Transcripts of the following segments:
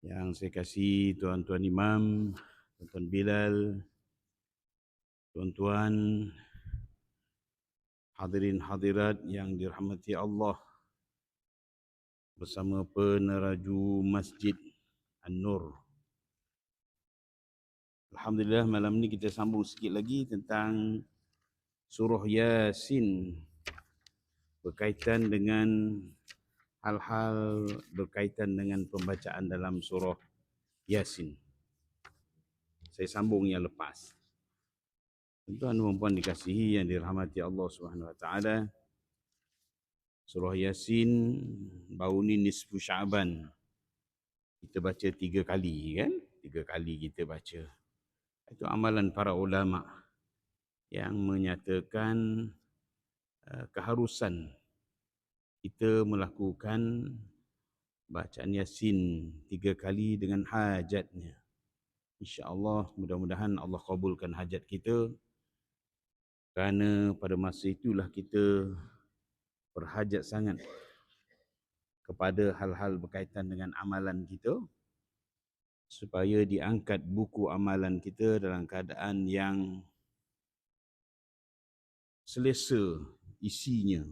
Yang saya kasih tuan-tuan imam, tuan-tuan Bilal, tuan-tuan hadirin hadirat yang dirahmati Allah, bersama peneraju Masjid An-Nur. Alhamdulillah, malam ni kita sambung sikit lagi tentang surah Yasin, berkaitan dengan hal-hal berkaitan dengan pembacaan dalam surah Yasin. Saya sambung yang lepas. Tuan-tuan dan puan dikasihi yang dirahmati Allah Subhanahu Wa Taala, surah Yasin baru ni nisfu Syaban. Kita baca 3 kali kan? 3 kali kita baca. Itu amalan para ulama yang menyatakan keharusan kita melakukan bacaan Yasin 3 kali dengan hajatnya. InsyaAllah mudah-mudahan Allah kabulkan hajat kita, kerana pada masa itulah kita berhajat sangat kepada hal-hal berkaitan dengan amalan kita, supaya diangkat buku amalan kita dalam keadaan yang selesa isinya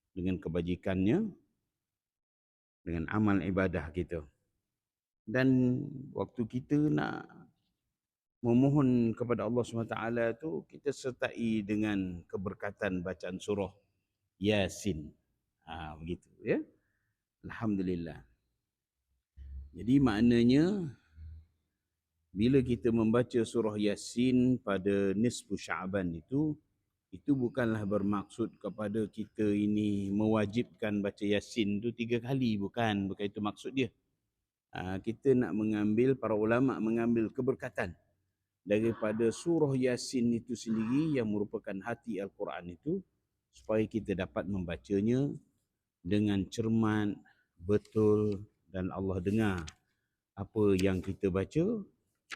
dengan kebajikannya, dengan amal ibadah kita. Dan waktu kita nak memohon kepada Allah SWT tu, kita sertai dengan keberkatan bacaan surah Yasin. Begitu ya. Alhamdulillah. Jadi maknanya, bila kita membaca surah Yasin pada nisfu Syaban itu bukanlah bermaksud kepada kita ini mewajibkan baca Yasin tu 3 kali. Bukan itu maksud dia. Kita nak mengambil, para ulama mengambil keberkatan daripada surah Yasin itu sendiri yang merupakan hati Al-Quran itu, supaya kita dapat membacanya dengan cermat, betul, dan Allah dengar apa yang kita baca,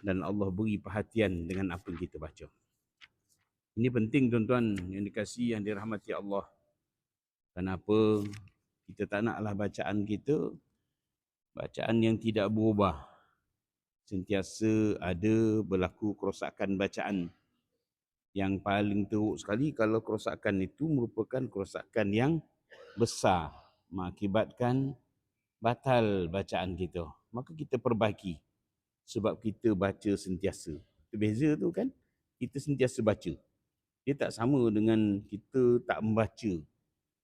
dan Allah beri perhatian dengan apa yang kita baca. Ini penting tuan-tuan yang dikasihi, yang dirahmati Allah. Kenapa? Kita tak naklah bacaan kita bacaan yang tidak berubah. Sentiasa ada berlaku kerosakan bacaan. Yang paling teruk sekali kalau kerosakan itu merupakan kerosakan yang besar, mengakibatkan batal bacaan kita. Maka kita perbaiki, sebab kita baca sentiasa. Itu beza tu kan? Kita sentiasa baca. Dia tak sama dengan kita tak membaca.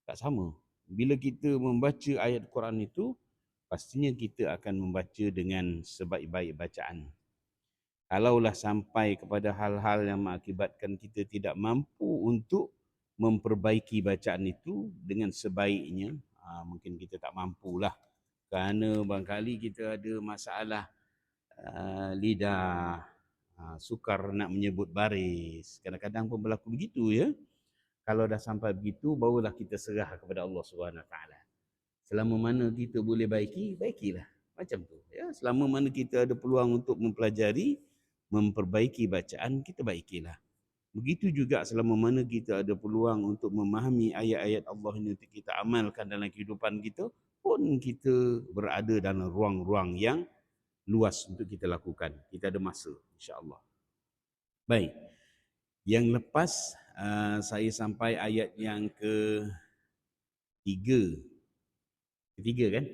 Tak sama. Bila kita membaca ayat Quran itu, pastinya kita akan membaca dengan sebaik-baik bacaan. Kalaulah sampai kepada hal-hal yang mengakibatkan kita tidak mampu untuk memperbaiki bacaan itu dengan sebaiknya, mungkin kita tak mampulah. Kerana barangkali kita ada masalah lidah, sukar nak menyebut baris. Kadang-kadang pun berlaku begitu ya. Kalau dah sampai begitu, barulah kita serah kepada Allah SWT. Selama mana kita boleh baiki, baikilah. Macam tu. Ya. Selama mana kita ada peluang untuk mempelajari, memperbaiki bacaan, kita baikilah. Begitu juga selama mana kita ada peluang untuk memahami ayat-ayat Allah ini untuk kita amalkan dalam kehidupan kita, pun kita berada dalam ruang-ruang yang luas untuk kita lakukan. Kita ada masa, insya-Allah. Baik. Yang lepas saya sampai ayat yang ketiga kan?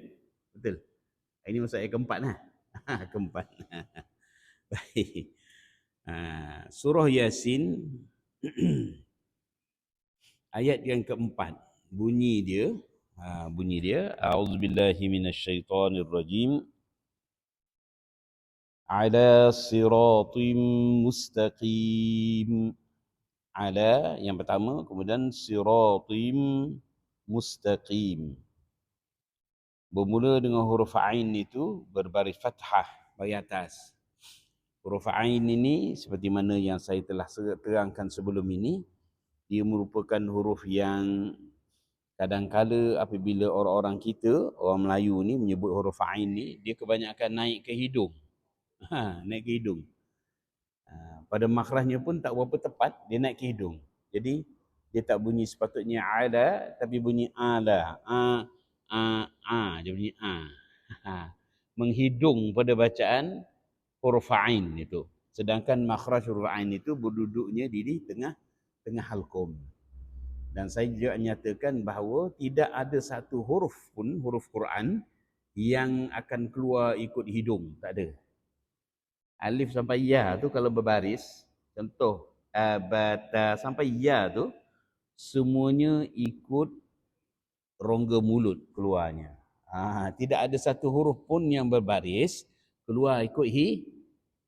Betul. Ini masuk ayat keempat lah. Keempat. Baik. Surah Yasin ayat yang keempat. Bunyi dia a'udzubillahi minasyaitonirrajim. Ala siratim mustaqim. Ala yang pertama, kemudian siratim mustaqim. Bermula dengan huruf ain itu berbaris fathah bagi atas. Huruf ain ini seperti mana yang saya telah terangkan sebelum ini, dia merupakan huruf yang kadang-kala apabila orang-orang kita, orang Melayu ni menyebut huruf ain ni, dia kebanyakan naik ke hidung. Naik ke hidung. Pada makhrajnya pun tak berapa tepat, dia naik ke hidung. Jadi dia tak bunyi sepatutnya ala, tapi bunyi ala. Dia bunyi a. menghidung pada bacaan huruf ain itu. Sedangkan makhraj huruf ain itu berduduknya di tengah halqum. Dan saya juga nyatakan bahawa tidak ada satu huruf pun, huruf Quran yang akan keluar ikut hidung, tak ada. Alif sampai ya tu kalau berbaris, contoh abata sampai ya tu semuanya ikut rongga mulut keluarnya. Tidak ada satu huruf pun yang berbaris keluar ikut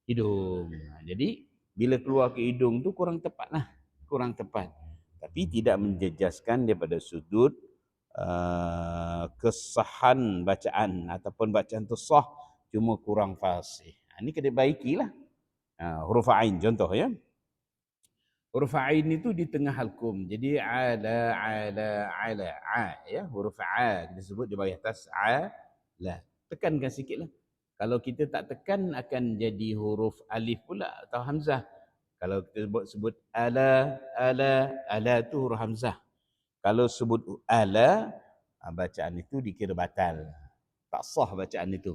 hidung. Jadi bila keluar ke hidung tu kurang tepat lah, kurang tepat. Tapi tidak menjejaskan daripada sudut kesahan bacaan ataupun bacaan tu sah, cuma kurang fasih. Ini kena baikilah. Huruf ain contoh ya. Huruf ain itu di tengah halkum. Jadi ala ya, huruf a kita sebut di bawah atas la. Tekankan sikitlah. Kalau kita tak tekan akan jadi huruf alif pula atau hamzah. Kalau kita sebut ala tu huruf hamzah. Kalau sebut ala, bacaan itu dikira batal. Tak sah bacaan itu.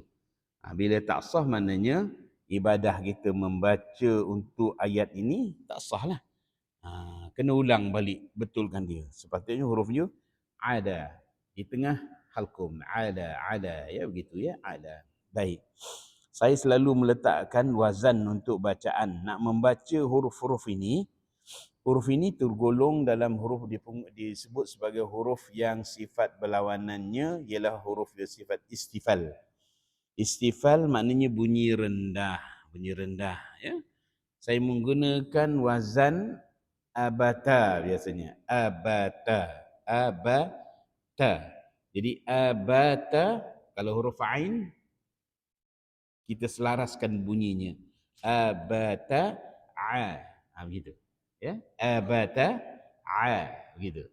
Bila tak sah maknanya ibadah kita membaca untuk ayat ini tak sah lah. Kena ulang balik, betulkan dia. Sepatutnya hurufnya ada di tengah halqum. Ada ya begitu ya, ada. Baik. Saya selalu meletakkan wazan untuk bacaan. Nak membaca huruf-huruf ini tergolong dalam huruf disebut sebagai huruf yang sifat berlawanannya ialah huruf yang sifat istifal. Istifal maknanya bunyi rendah ya. Saya menggunakan wazan abata biasanya. Abata. Jadi abata kalau huruf ain kita selaraskan bunyinya. Abata begitu. Ya, abata begitu.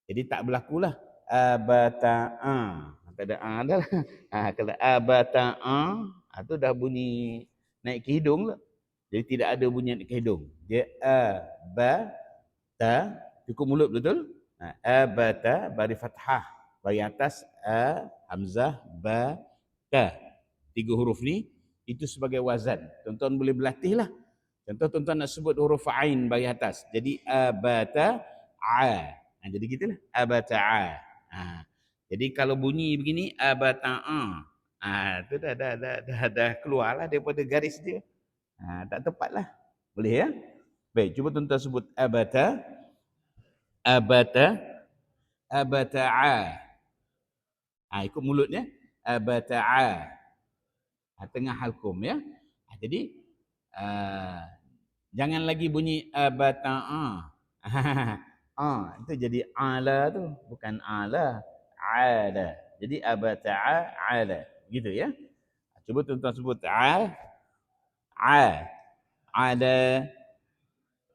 Jadi tak berlakulah abata tak ada dah lah. Kalau abata tu dah bunyi naik ke hidung lah. Jadi tidak ada bunyi naik ke hidung. Dia abata cukup mulut betul? Abata bari fathah, bari atas hamzah ta. 3 huruf ni itu sebagai wazan. Tuan-tuan boleh berlatih lah. Contoh tuan-tuan nak sebut huruf ain bagi atas. Jadi abata jadi gitulah. Abata Jadi kalau bunyi begini abata tu dah keluarlah daripada garis dia. Tak tepatlah. Boleh ya? Baik, cuba tuan-tuan sebut abata ikut mulutnya. Abata tengah halkum ya. Jadi jangan lagi bunyi abata itu jadi ala tu, bukan ala. Jadi abata ala. Gitu ya. Cuba tuan-tuan sebut ada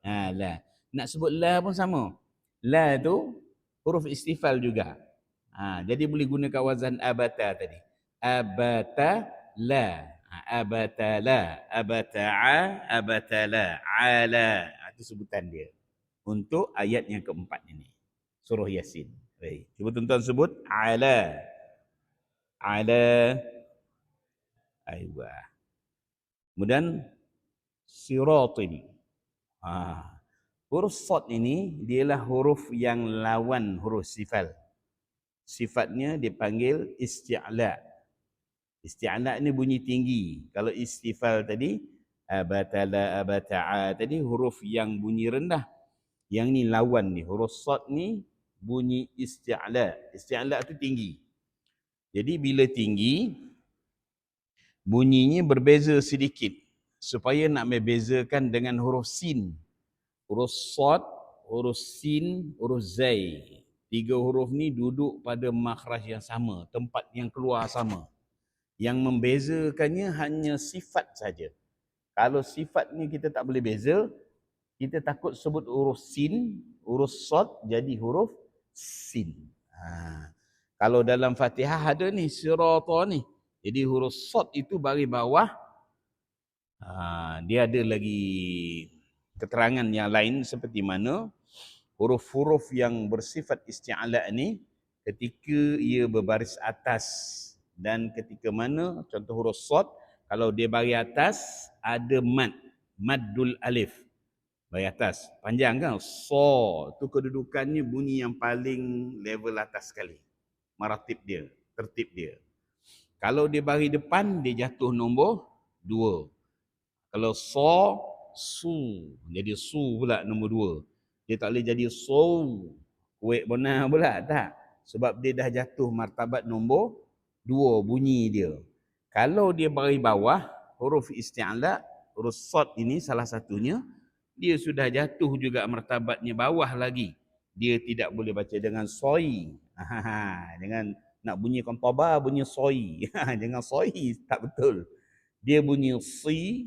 la. Nak sebut la pun sama. La tu huruf istifal juga. Jadi boleh gunakan wazan abata tadi. Abata la. Abata la. Ala. Itu sebutan dia. Untuk ayat yang keempat ini. Surah Yasin. Baik. Cuba tuan-tuan sebut ala. Aywa. Kemudian siratin. Huruf sad ini dialah huruf yang lawan huruf sifal. Sifatnya dipanggil isti'la. Isti'la ini bunyi tinggi. Kalau istifal tadi abatala abata'a tadi huruf yang bunyi rendah. Yang ni lawan ni, huruf sad ni bunyi isti'la. Isti'la tu tinggi. Jadi bila tinggi bunyinya berbeza sedikit supaya nak membezakan dengan huruf sin. Huruf sad, huruf sin, huruf zai. 3 huruf ni duduk pada makhraj yang sama, tempat yang keluar sama. Yang membezakannya hanya sifat saja. Kalau sifat ni kita tak boleh beza, kita takut sebut huruf sin, huruf sad jadi huruf sin. Kalau dalam Fatihah ada ni sirata ni. Jadi huruf sad itu bagi bawah. Dia ada lagi keterangan yang lain seperti mana huruf-huruf yang bersifat isti'ala ni ketika ia berbaris atas Dan ketika mana contoh huruf sod, kalau dia bagi atas ada maddul alif. Bagi atas, panjang kan? So, tu kedudukannya bunyi yang paling level atas sekali. Maratib dia, tertib dia. Kalau dia bagi depan, dia jatuh nombor 2. Kalau so, su. Jadi su pula nombor 2. Dia tak boleh jadi so, kuek benar pula, tak. Sebab dia dah jatuh martabat nombor 2 bunyi dia. Kalau dia bagi bawah, huruf isti'la, huruf sod ini salah satunya, dia sudah jatuh juga martabatnya bawah lagi. Dia tidak boleh baca dengan soi. Dengan nak bunyi kontaba, bunyi soi. Dengan soi, tak betul. Dia bunyi si,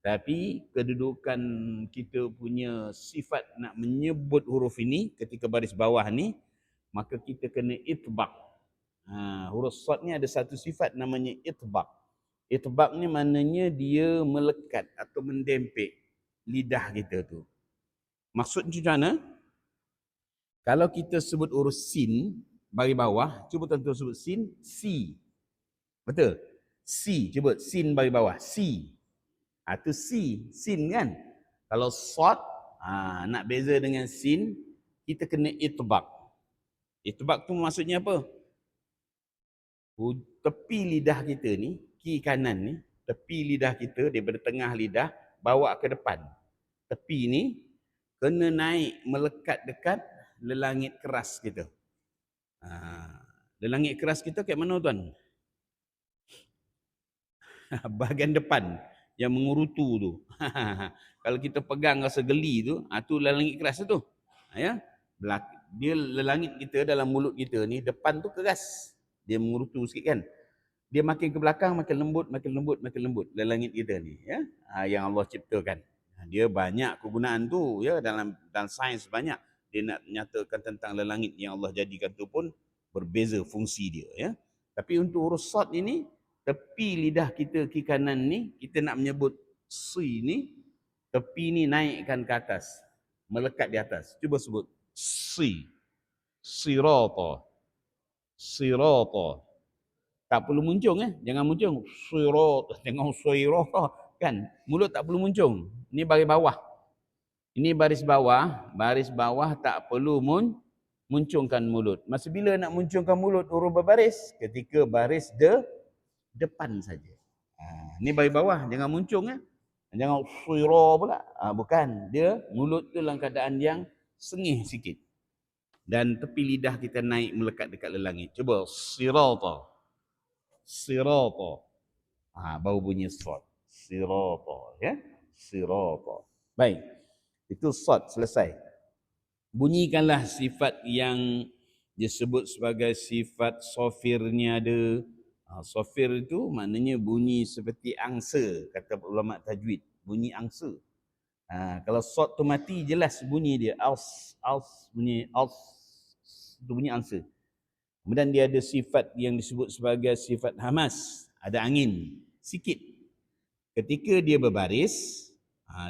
tapi kedudukan kita punya sifat nak menyebut huruf ini ketika baris bawah ni, maka kita kena itbaq. Huruf sod ni ada satu sifat namanya itbaq. Itbaq ni maknanya dia melekat atau mendempik lidah kita tu. Maksudnya macam mana? Kalau kita sebut huruf sin bagi bawah, cuba tuan-tuan sebut sin, si. Betul? Si, cuba sin bagi bawah, si. Tu si, sin kan? Kalau sod, nak beza dengan sin, kita kena itbaq. Itbaq tu maksudnya apa? Tepi lidah kita ni, kiri kanan ni, tepi lidah kita daripada tengah lidah, bawa ke depan. Tepi ni, kena naik melekat dekat lelangit keras kita. Lelangit keras kita kat mana tuan? Bahagian depan yang mengurutu tu. Kalau kita pegang rasa geli tu, tu lelangit keras tu. Ya. Dia lelangit kita dalam mulut kita ni, depan tu keras. Dia mengurutu sikit kan. Dia makin ke belakang makin lembut, makin lembut, makin lembut lelangit kita ni, ya. Yang Allah ciptakan. Dia banyak kegunaan tu, ya, dalam sains banyak. Dia nak nyatakan tentang lelangit yang Allah jadikan tu pun berbeza fungsi dia, ya. Tapi untuk huruf sad ini, tepi lidah kita kiri kanan ni, kita nak menyebut si ni, tepi ni naikkan ke atas, melekat di atas. Cuba sebut si, sirata, sirata. Tak perlu muncung, jangan muncung sirat, jangan sirat kan. Mulut tak perlu muncung. Ini baris bawah. Ini baris bawah tak perlu muncungkan mulut. Masa bila nak muncungkan mulut huruf berbaris? Ketika baris depan saja. Ini baris bawah, jangan muncung Jangan sirat pula. Bukan, dia mulut tu dalam keadaan yang sengih sikit. Dan tepi lidah kita naik melekat dekat lelangit. Cuba sirata. Sirata. Baru bunyi sad. Sirata, ya. Sirata. Baik. Itu sad selesai. Bunyikanlah sifat yang disebut sebagai sifat sofirnya ada. Sofir itu maknanya bunyi seperti angsa, kata ulama tajwid. Bunyi angsa. Kalau sad tu mati, jelas bunyi dia. Aus, bunyi aus. Itu bunyi angsa. Kemudian dia ada sifat yang disebut sebagai sifat hamas. Ada angin sikit. Ketika dia berbaris,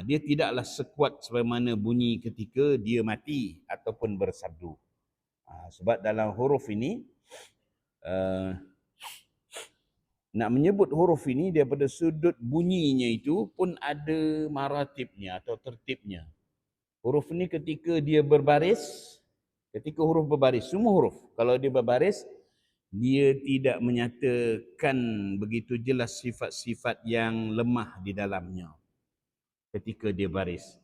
dia tidaklah sekuat sebagaimana bunyi ketika dia mati ataupun bersabdu. Sebab dalam huruf ini, nak menyebut huruf ini daripada sudut bunyinya itu pun ada maratibnya atau tertibnya. Huruf ini ketika dia berbaris, ketika huruf berbaris, semua huruf, kalau dia berbaris, dia tidak menyatakan begitu jelas sifat-sifat yang lemah di dalamnya ketika dia baris.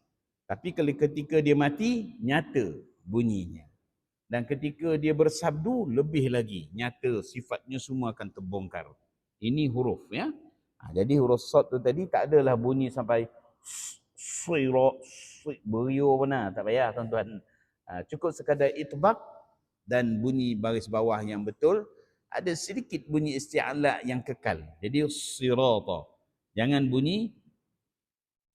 Tapi ketika dia mati, nyata bunyinya. Dan ketika dia bersabdu, lebih lagi nyata sifatnya semua akan terbongkar. Ini huruf, ya. Jadi huruf sad tu tadi tak adalah bunyi sampai suiro, berio benar, tak payah tuan-tuan. Cukup sekadar itbaq dan bunyi baris bawah yang betul. Ada sedikit bunyi isti'ala yang kekal. Jadi sirata. Jangan bunyi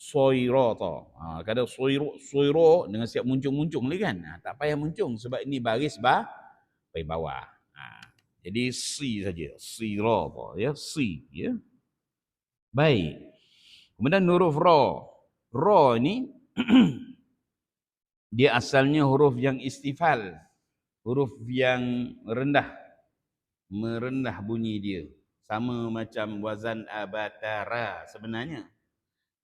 soirata. Kadang soiro dengan siap muncung-muncung lagi kan. Tak payah muncung sebab ini baris bawah. Jadi si saja. Sirata, ya, si, ya. Baik. Kemudian huruf ra. Ra ni dia asalnya huruf yang istifal. Huruf yang rendah. Merendah bunyi dia. Sama macam wazan abatara sebenarnya.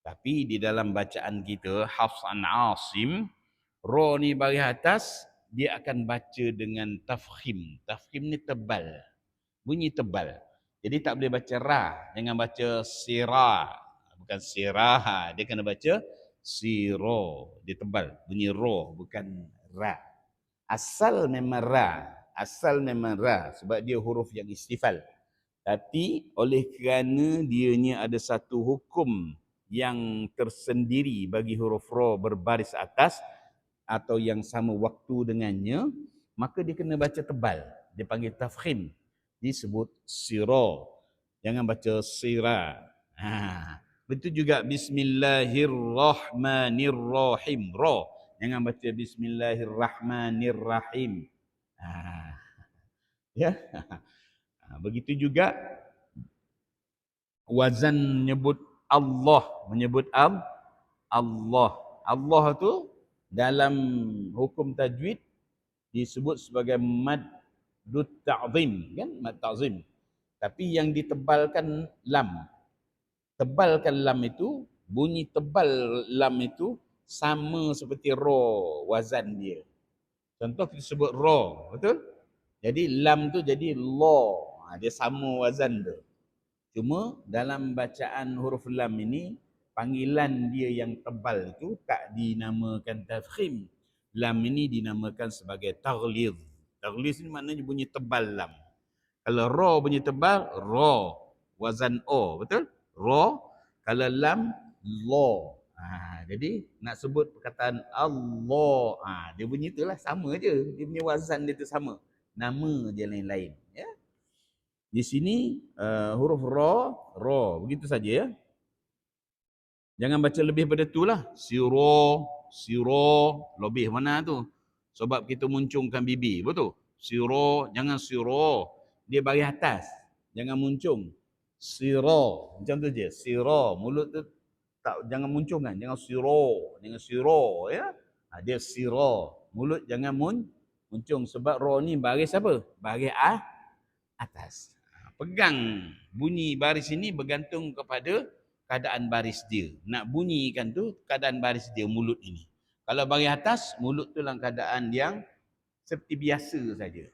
Tapi di dalam bacaan kita, Hafs an Asim, ra ni bagi atas, dia akan baca dengan tafkhim. Tafkhim ni tebal. Bunyi tebal. Jadi tak boleh baca ra. Jangan baca sira. Bukan sirah. Dia kena baca siro. Dia tebal. Bunyi ro, bukan ra. Asal memang ra. Asal memang ra. Sebab dia huruf yang istifal. Tapi oleh kerana dianya ada satu hukum yang tersendiri bagi huruf ra berbaris atas atau yang sama waktu dengannya, maka dia kena baca tebal. Dia panggil tafkhim. Disebut sira. Jangan baca sira. Betul juga bismillahirrahmanirrahim. Ra. Jangan baca bismillahirrahmanirrahim. Ya. Begitu juga wazan menyebut Allah, menyebut Allah. Allah tu dalam hukum tajwid disebut sebagai maddut ta'zim, kan? Mad ta'zim. Tapi yang ditebalkan lam. Tebalkan lam itu, bunyi tebal lam itu sama seperti ra wazan dia. Contoh kita sebut ra, betul? Jadi lam tu jadi la. Dia sama wazan tu. Cuma dalam bacaan huruf lam ini, panggilan dia yang tebal itu tak dinamakan tafkhim. Lam ini dinamakan sebagai taghlidh. Taghlidh ni maknanya bunyi tebal lam. Kalau ra bunyi tebal, ra. Wazan o, betul? Ra. Kalau lam, la. Jadi nak sebut perkataan Allah, dia bunyi itulah sama je. Dia punya wazan dia tu sama. Nama dia lain-lain. Ya? Di sini huruf ra, begitu saja ya. Jangan baca lebih pada itulah. Siro, lebih mana tu? Sebab kita muncungkan bibi, betul? Siro, jangan siro. Dia bagi atas. Jangan muncung. Siro, macam tu je. Siro, mulut tu tak, jangan muncungkan. Jangan siro, ya. Dia siro. Mulut jangan muncung sebab ra ni baris apa? Baris atas. Pegang bunyi baris ini bergantung kepada keadaan baris dia. Nak bunyikan tu keadaan baris dia mulut ini. Kalau baris atas, mulut tu dalam keadaan yang seperti biasa saja.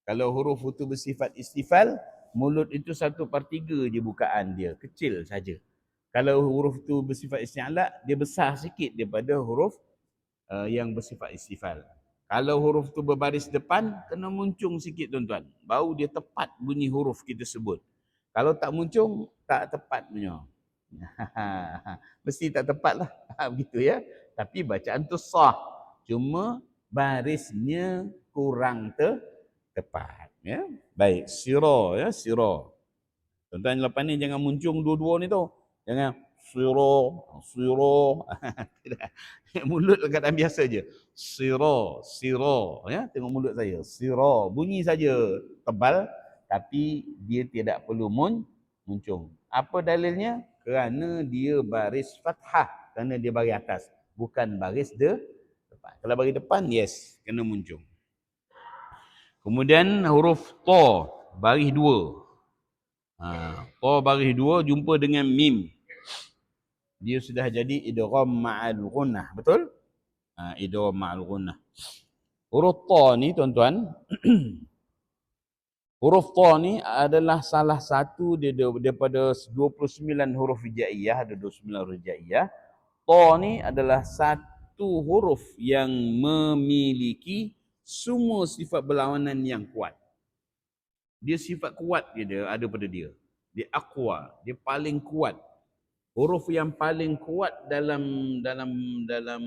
Kalau huruf itu bersifat istifal, mulut itu 1/3 je bukaan dia, kecil saja. Kalau huruf itu bersifat isti'la, dia besar sikit daripada huruf yang bersifat istifal. Kalau huruf tu berbaris depan, kena muncung sikit tuan-tuan. Baru dia tepat bunyi huruf kita sebut. Kalau tak muncung, tak tepat punya. Mesti tak tepat lah. Begitu ya. Tapi bacaan tu sah. Cuma barisnya kurang tepat. Ya. Baik, siro ya, siro. Tuan-tuan lepas ni jangan muncung dua-dua ni tu. Jangan siro. Mulut keadaan biasa je. Siro, ya, tengok mulut saya. Siro, bunyi saja tebal tapi dia tidak perlu muncung. Apa dalilnya? Kerana dia baris fathah, kerana dia baris atas, bukan baris depan. Kalau baris depan, yes, kena muncung. Kemudian huruf ta, baris 2. Ta baris 2 jumpa dengan mim. Dia sudah jadi idgham ma'al ghunnah, betul? Idgham ma'al ghunnah. Huruf ta ni tuan-tuan, huruf ta ni adalah salah satu daripada 29 huruf hijaiyah, ada 29 huruf hijaiyah. Ta ni adalah satu huruf yang memiliki semua sifat berlawanan yang kuat. Dia sifat kuat dia ada pada dia. Dia aqwa, dia paling kuat. Huruf yang paling kuat dalam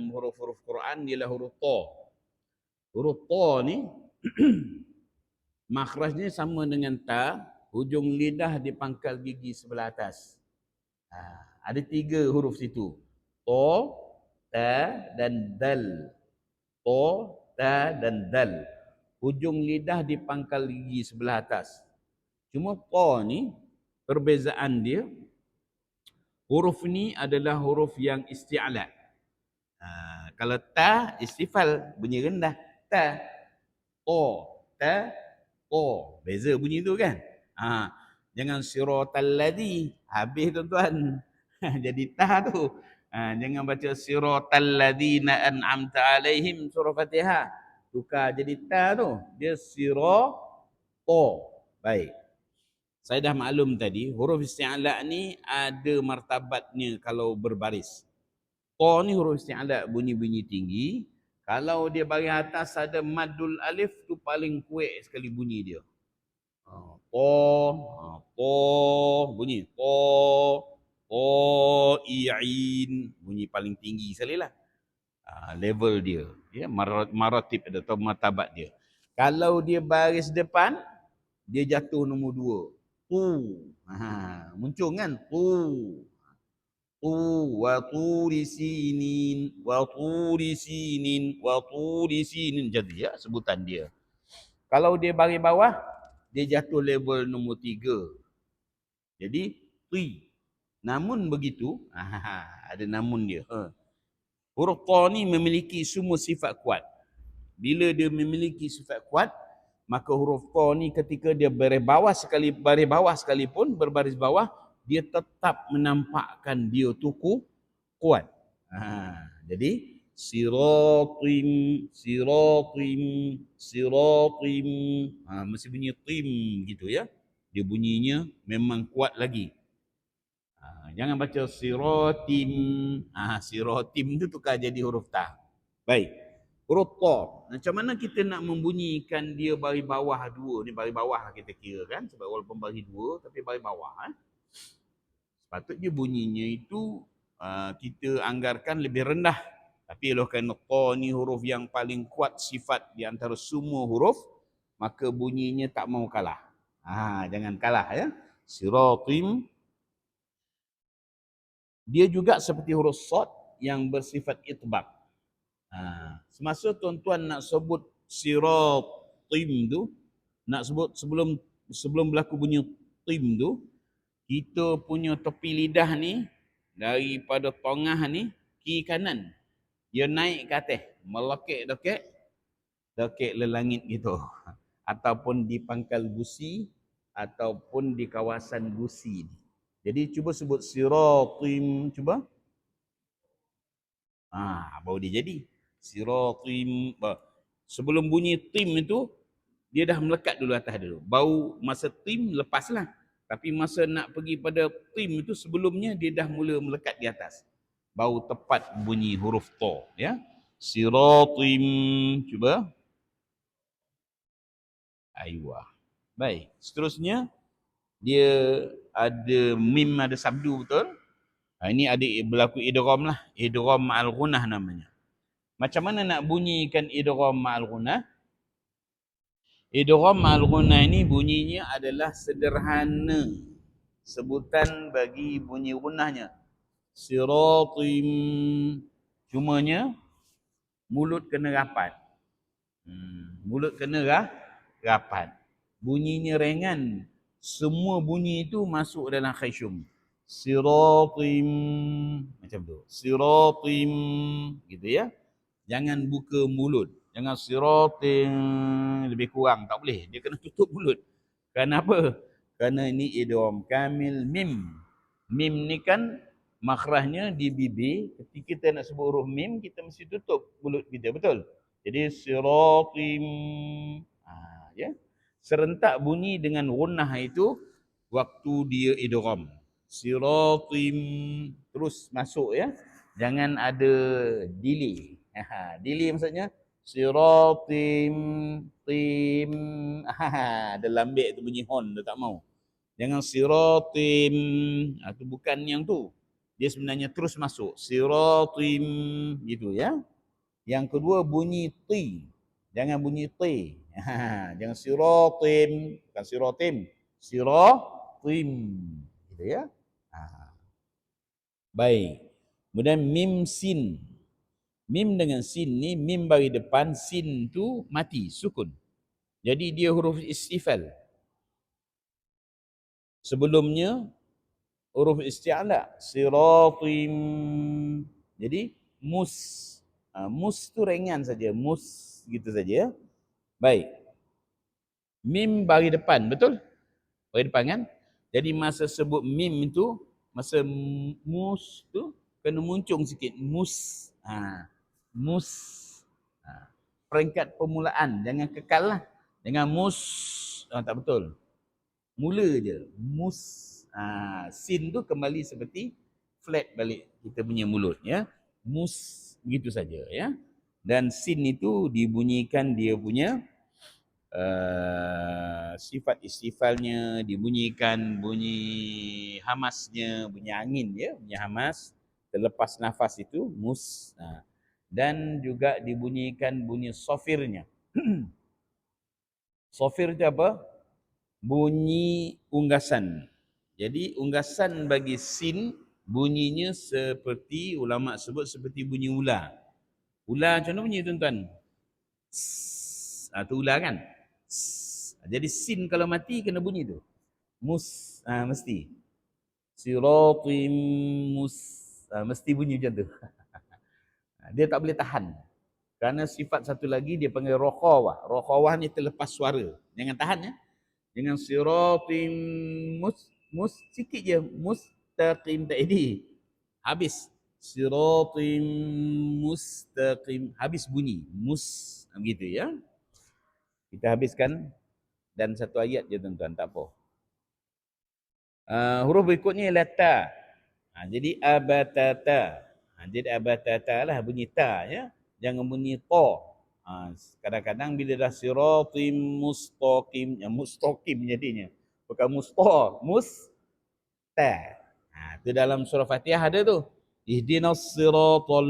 huruf-huruf Quran ialah huruf ta. Huruf ta ni makhrajnya sama dengan ta, hujung lidah di pangkal gigi sebelah atas. Ada 3 huruf situ. Ta, ta dan dal. Ta, ta dan dal. Hujung lidah di pangkal gigi sebelah atas. Cuma ta ni perbezaan dia, huruf ni adalah huruf yang isti'la. Kalau ta, istifal, bunyi rendah. Ta, ta, ta, ta. Beza bunyi tu kan? Jangan siratal ladzi. Habis tuan-tuan. Jadi tah tu. Jangan baca siratal ladzina an'amta alaihim surah Fatihah. Tukar jadi ta tu. Dia sirata. Baik. Saya dah maklum tadi, huruf isti'ala ni ada martabatnya kalau berbaris. Ta ni huruf isti'ala bunyi-bunyi tinggi. Kalau dia baris atas ada maddul alif tu paling kuat sekali bunyi dia. To, bunyi to, i'in, bunyi paling tinggi sekali lah. Level dia, ya, maratib atau martabat dia. Kalau dia baris depan, dia jatuh nombor 2. Tu. Muncul kan? Tu wa turi sinin wa turi sinin wa turi sinin, jadi ya sebutan dia. Kalau dia baris bawah, dia jatuh level nombor 3. Jadi ti. Namun begitu, ada namun dia. Huruf ta ni memiliki semua sifat kuat. Bila dia memiliki sifat kuat, maka huruf ta ni ketika dia baris bawah sekalipun, berbaris bawah, dia tetap menampakkan dia tu kuat. Jadi siratim, mesti bunyi tim gitu ya. Dia bunyinya memang kuat lagi. Jangan baca siratim. Siratim tu tukar jadi huruf ta. Baik. Huruf ta. Macam mana kita nak membunyikan dia baris bawah 2 ni, baris bawah kita kira kan, sebab walaupun baris 2 tapi baris bawah sepatutnya bunyinya itu kita anggarkan lebih rendah. Tapi kalau kerana ta ni huruf yang paling kuat sifat di antara semua huruf, maka bunyinya tak mau kalah. Jangan kalah ya. Siratim. Dia juga seperti huruf shad yang bersifat itbaq. Semasa tuan-tuan nak sebut siratim tu, nak sebut sebelum berlaku bunyi tim tu, kita punya tepi lidah ni daripada tengah ni kiri kanan dia naik ke atas, melekek-lekek lelangit gitu, ataupun di pangkal gusi ataupun di kawasan gusi. Jadi cuba sebut siratim, cuba. Baru dia jadi siratim. Sebelum bunyi tim itu dia dah melekat dulu atas dulu. Baru masa tim lepaslah. Tapi masa nak pergi pada tim itu sebelumnya dia dah mula melekat di atas. Baru tepat bunyi huruf ta, ya. Siratim, cuba. Aywa. Baik, seterusnya dia ada mim, ada sabdu, betul? Ini ada berlaku idgham lah. Idgham ma'al ghunnah namanya. Macam mana nak bunyikan idgham ma'al ghunnah? Idgham ma'al ghunnah ini bunyinya adalah sederhana. Sebutan bagi bunyi ghunnahnya. Siratim. Cumanya mulut kena rapat. Mulut kena rapat. Bunyinya ringan. Semua bunyi itu masuk dalam khayshum. Siratim. Macam tu. Siratim. Gitu ya. Jangan buka mulut. Jangan siratim lebih kurang. Tak boleh. Dia kena tutup mulut. Kenapa? Kerana ini idgham kamil mim. Mim ni kan makhrajnya di bibir. Ketika kita nak sebut huruf mim, kita mesti tutup mulut kita. Betul? Jadi siratim. Ya. Serentak bunyi dengan gunnah itu waktu dia idgham. Siratim. Terus masuk ya. Jangan ada delay. Delay maksudnya siratim, tim. Ada lambik tu bunyi hon, dia tak mau. Jangan siratim. Itu bukan yang tu. Dia sebenarnya terus masuk. Siratim. Gitu ya. Yang kedua bunyi ti. Jangan bunyi ti. Jangan siratim. Bukan siratim. Siratim. Gitu ya. Baik. Kemudian mim sin. Mim dengan sin ni, mim bagi depan, sin tu mati, sukun. Jadi dia huruf istifal. Sebelumnya huruf isti'ala. Siratim. Jadi mus. Mus tu ringan saja. Mus gitu saja. Baik. Mim bagi depan, betul? Bagi depan kan? Jadi masa sebut mim itu, masa mus tu kena muncung sikit. Mus. Mus. Peringkat permulaan. Jangan kekal lah. Jangan mus. Tak betul. Mula je. Mus. Sin tu kembali seperti flat balik kita punya mulut. Ya. Mus. Begitu saja. Ya. Dan sin itu dibunyikan dia punya sifat istifalnya, dibunyikan bunyi hamasnya, bunyi angin ya, bunyi hamas, terlepas nafas itu mus. Dan juga dibunyikan bunyi sofirnya. Sofir itu apa? Bunyi unggasan. Jadi unggasan bagi sin bunyinya seperti ulama sebut seperti bunyi ular. Ular macam mana bunyi tuan-tuan? Tu ular kan? Jadi sin kalau mati kena bunyi tu. Mus, mesti. Siratim mus, mesti bunyi macam tu. Dia tak boleh tahan. Kerana sifat satu lagi dia panggil rokhawah. Rokhawah ni terlepas suara. Jangan tahan ya. Jangan siratim mus sikit je. Mustaqim tak edih. Habis. Siratim mustaqim. Habis bunyi. Mus. Begitu ya. Kita habiskan. Dan satu ayat je tuan-tuan, tak apa. Huruf berikutnya ialah ta. Jadi abatata. Jadi abatata lah bunyi ta ya. Jangan bunyi ta. Kadang-kadang bila dah siratim mustaqim, mustaqim jadinya. Bukan ta. Itu dalam surah Fatihah ada tu. Ihdinas siratal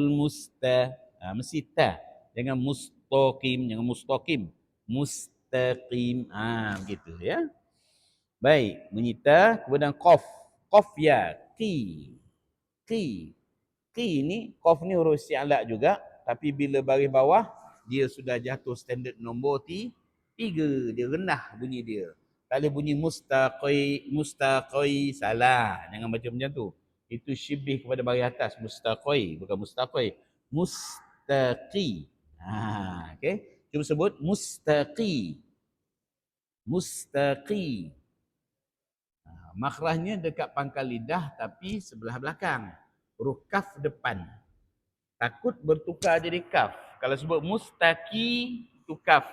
mesti ta. Jangan mustaqim, jangan mustaqim. Mustaqim. Begitu ya. Baik, menyita kemudian qaf. Qaf ya, qi. Qi. Qi ni qaf ni huruf isti'la juga, tapi bila baris bawah dia sudah jatuh standard nombor 3. Dia rendah bunyi dia. Tak boleh bunyi mustaqi salah. Jangan baca macam tu. Itu syibih kepada baris atas mustaqi, bukan mustaqi. Mustaqi. Okey. Cuba sebut mustaqi. Mustaqi. Makhrajnya dekat pangkal lidah tapi sebelah belakang. Huruf kaf depan. Takut bertukar jadi kaf. Kalau sebut mustaqi, tu kaf.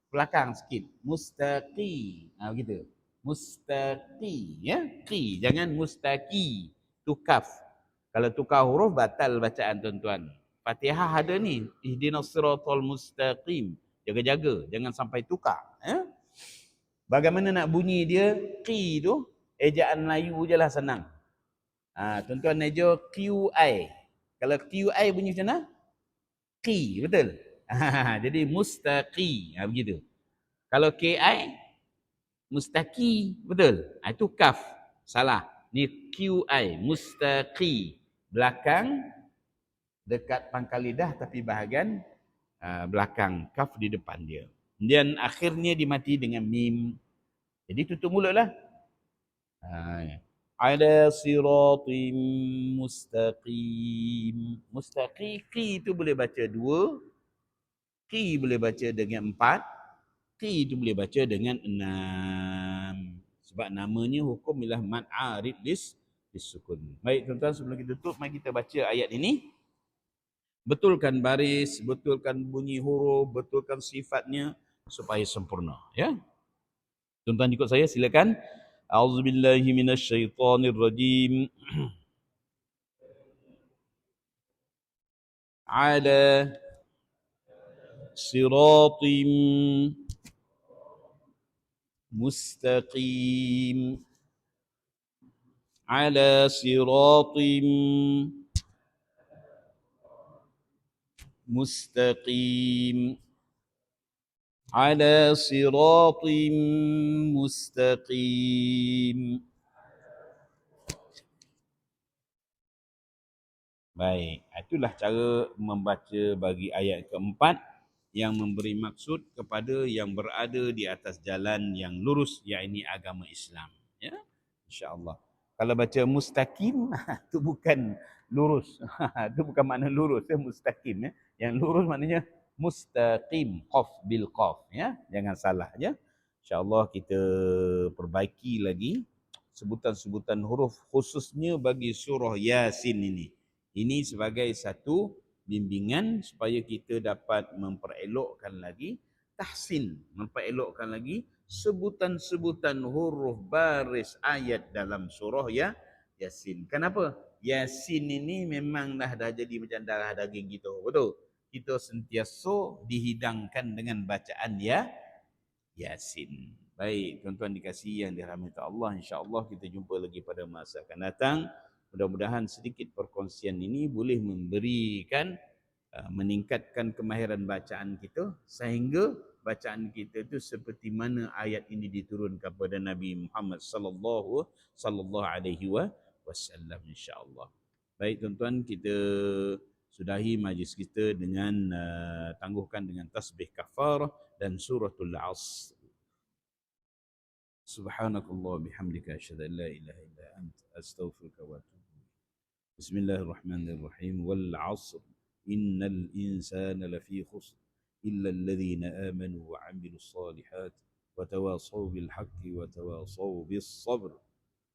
Belakang sikit. Mustaqi. Begitu. Mustaqi. Ya? Qi. Jangan mustaqi. Tu kaf. Kalau tukar huruf, batal bacaan tuan-tuan. Fatihah ada ni. Ihdinas siratal mustaqim. Jaga-jaga. Jangan sampai tukar. Ya? Bagaimana nak bunyi dia? Qi tu. Ejaan Melayu je lah senang. Tuan-tuan eja QI. Kalau QI bunyi macam mana? Qi, betul? Jadi mustaqi, begitu. Kalau KI, mustaqi, betul? Itu kaf, salah. Ni QI, mustaqi. Belakang, dekat pangkal lidah tapi bahagian belakang, kaf di depan dia. Dan akhirnya dimati dengan mim. Jadi tutup mulut lah. Ala siratim mustaqim. Mustaqim, qi itu boleh baca 2, qi boleh baca dengan 4, qi itu boleh baca dengan 6. Sebab namanya hukum ialah mad arid disukun. Baik tuan-tuan, sebelum kita tutup, mari kita baca ayat ini. Betulkan baris, betulkan bunyi huruf, betulkan sifatnya supaya sempurna. Ya. Tuan-tuan ikut saya, silakan. A'udzubillahi minasyaitonirrajim. Ala siratim mustaqim. Ala siratim mustaqim. Ala siratim mustaqim. Baik, itulah cara membaca bagi ayat keempat yang memberi maksud kepada yang berada di atas jalan yang lurus, iaitu agama Islam. Ya, insya-Allah. Kalau baca mustaqim, itu bukan lurus. Itu bukan makna lurus, ya mustaqim. Ya. Yang lurus maknanya mustaqim, qaf bil qaf. Ya, jangan salah. Ya, insya-Allah kita perbaiki lagi sebutan-sebutan huruf khususnya bagi surah Yasin ini. Ini sebagai satu bimbingan supaya kita dapat memperelokkan lagi tahsin, memperelokkan lagi sebutan-sebutan huruf baris ayat dalam surah Yasin. Kenapa? Yasin ini memang dah jadi macam darah daging kita. Betul? Kita sentiasa dihidangkan dengan bacaan Yasin. Baik, tuan-tuan dikasihi yang dirahmati Allah, insya-Allah kita jumpa lagi pada masa akan datang. Mudah-mudahan sedikit perkongsian ini boleh memberikan meningkatkan kemahiran bacaan kita sehingga bacaan kita itu seperti mana ayat ini diturunkan kepada Nabi Muhammad sallallahu alaihi wasallam, insya-Allah. Baik tuan-tuan, kita sudahi majlis kita dengan tangguhkan dengan tasbih kafarah dan suratul Asr. Subhanakallah bihamdika asyhadu an la ilaha illa anta astaghfiruka wa atubu ilaik. Bismillahirrahmanirrahim. Wal 'asr innal insana lafi khusr illa alladhina amanu wa 'amilus solihat wa tawasaw bil haqqi wa tawasaw bis sabr.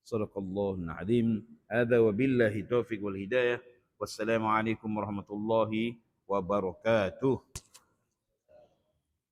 Sadaqallahul azim. Hadza wa billahi taufiq wal hidayah. Wassalamu alaikum warahmatullahi wabarakatuh.